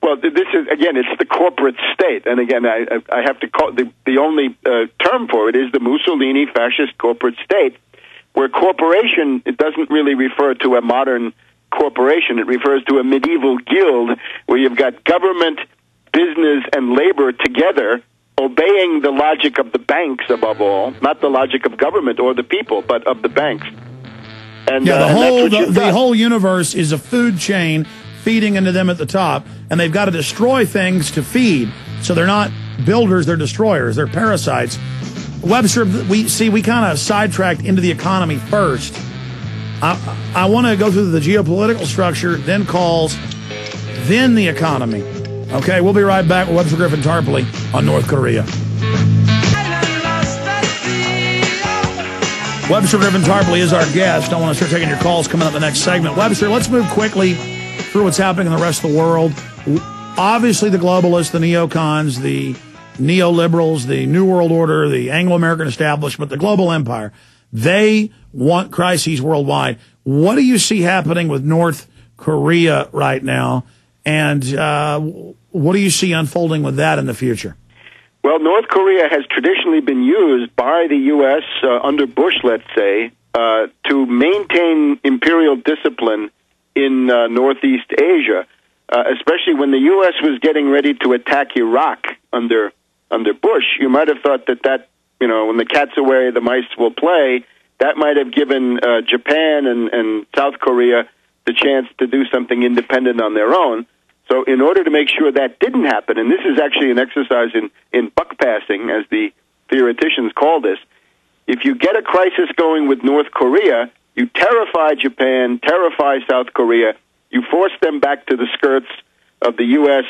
Well, this is, again, it's the corporate state. And again, I have to call the only term for it is the Mussolini fascist corporate state, where corporation, it doesn't really refer to a modern corporation. It refers to a medieval guild where you've got government, business, and labor together, obeying the logic of the banks above all, not the logic of government or the people, but of the banks. And yeah, the whole universe is a food chain feeding into them at the top, and they've got to destroy things to feed. So they're not builders, they're destroyers, they're parasites. Webster, we kind of sidetracked into the economy first. I want to go through the geopolitical structure, then calls, then the economy. Okay, we'll be right back with Webster Griffin Tarpley on North Korea. Webster Griffin Tarpley is our guest. I want to start taking your calls coming up in the next segment. Webster, let's move quickly through what's happening in the rest of the world. Obviously, the globalists, the neocons, the neoliberals, the New World Order, the Anglo-American establishment, the global empire, they want crises worldwide. What do you see happening with North Korea right now? And what do you see unfolding with that in the future? Well, North Korea has traditionally been used by the U.S. Under Bush, let's say, to maintain imperial discipline in Northeast Asia, especially when the U.S. was getting ready to attack Iraq under Bush. You might have thought that when the cat's away, the mice will play. That might have given Japan and South Korea the chance to do something independent on their own. So in order to make sure that didn't happen, and this is actually an exercise in buck passing, as the theoreticians call this, if you get a crisis going with North Korea, you terrify Japan, terrify South Korea, you force them back to the skirts of the U.S.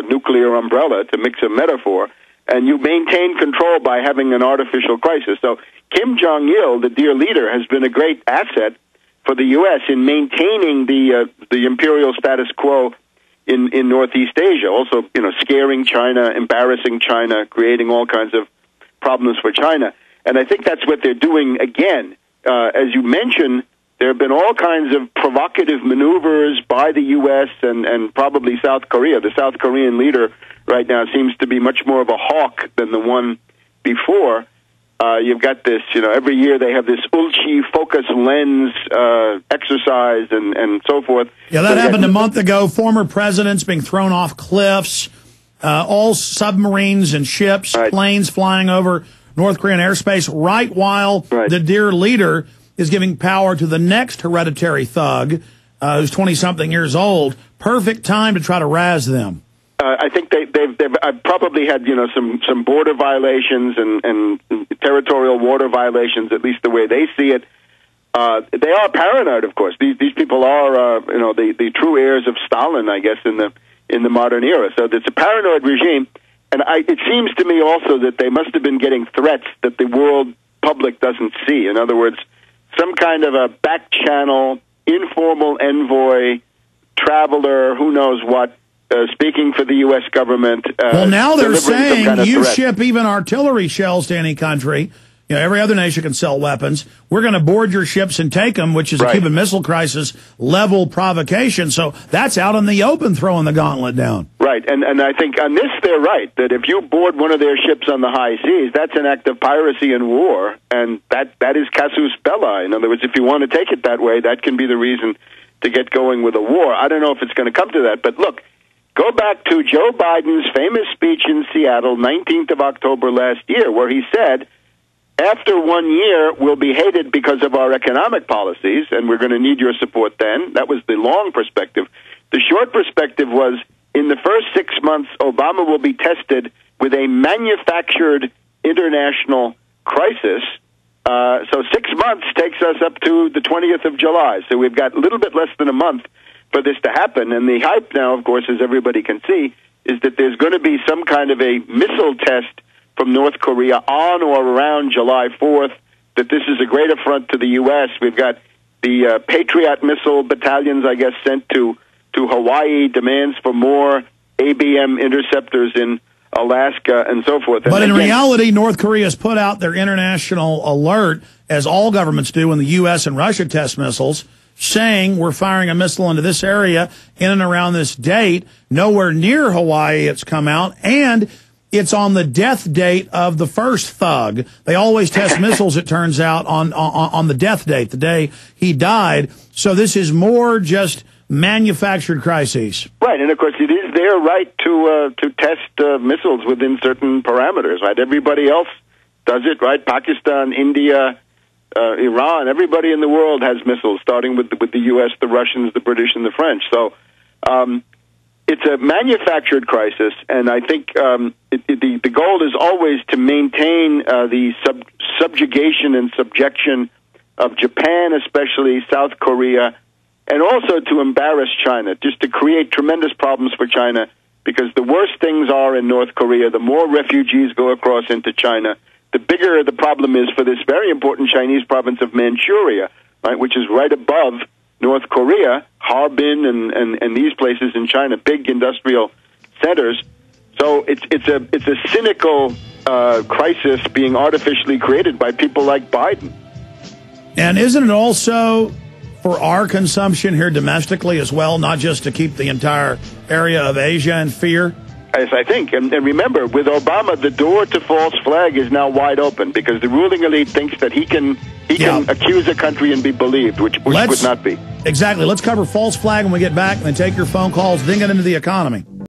Nuclear umbrella, to mix a metaphor, and you maintain control by having an artificial crisis. So Kim Jong-il, the dear leader, has been a great asset for the U.S. in maintaining the imperial status quo in Northeast Asia, also, scaring China, embarrassing China, creating all kinds of problems for China. And I think that's what they're doing again. As you mentioned, there have been all kinds of provocative maneuvers by the U.S. and probably South Korea. The South Korean leader right now seems to be much more of a hawk than the one before. You've got this, every year they have this Ulchi focus lens exercise and so forth. Yeah, that happened a month ago. Former presidents being thrown off cliffs, all submarines and ships, planes flying over North Korean airspace, right while the dear leader is giving power to the next hereditary thug, who's 20-something years old. Perfect time to try to razz them. I think they've probably had some border violations and territorial water violations, at least the way they see it. They are paranoid, of course. These people are the true heirs of Stalin, I guess, in the modern era. So it's a paranoid regime, and it seems to me also that they must have been getting threats that the world public doesn't see. In other words, some kind of a back channel, informal envoy, traveler, who knows what. Speaking for the U.S. government. Well, now they're saying you ship even artillery shells to any country. Every other nation can sell weapons. We're going to board your ships and take them, which is a Cuban Missile Crisis level provocation. So that's out in the open, throwing the gauntlet down. Right, and I think on this they're right, that if you board one of their ships on the high seas, that's an act of piracy and war, and that is casus belli. In other words, if you want to take it that way, that can be the reason to get going with a war. I don't know if it's going to come to that, but look, go back to Joe Biden's famous speech in Seattle, 19th of October last year, where he said, after 1 year, we'll be hated because of our economic policies, and we're going to need your support then. That was the long perspective. The short perspective was, in the first 6 months, Obama will be tested with a manufactured international crisis. So 6 months takes us up to the 20th of July. So we've got a little bit less than a month for this to happen. And the hype now, of course, as everybody can see, is that there's going to be some kind of a missile test from North Korea on or around July 4th, that this is a great affront to the U.S. We've got the Patriot missile battalions, I guess, sent to Hawaii, demands for more ABM interceptors in Alaska, and so forth. But in reality, North Korea has put out their international alert, as all governments do when the U.S. and Russia test missiles, saying we're firing a missile into this area in and around this date. Nowhere near Hawaii it's come out, and it's on the death date of the first thug. They always test missiles, it turns out, on the death date, the day he died. So this is more just manufactured crises. Right, and of course it is their right to test missiles within certain parameters, right? Everybody else does it, right? Pakistan, India, Iran, everybody in the world has missiles, starting with the U.S., the Russians, the British, and the French. So it's a manufactured crisis, and I think the goal is always to maintain the subjugation and subjection of Japan, especially South Korea, and also to embarrass China, just to create tremendous problems for China, because the worse things are in North Korea, the more refugees go across into China, the bigger the problem is for this very important Chinese province of Manchuria, right, which is right above North Korea, Harbin and these places in China, big industrial centers. So it's a cynical crisis being artificially created by people like Biden. And isn't it also for our consumption here domestically as well, not just to keep the entire area of Asia in fear? Yes, I think. And remember, with Obama, the door to false flag is now wide open because the ruling elite thinks that he can accuse a country and be believed, which would not be. Exactly. Let's cover false flag when we get back and then take your phone calls, then get into the economy.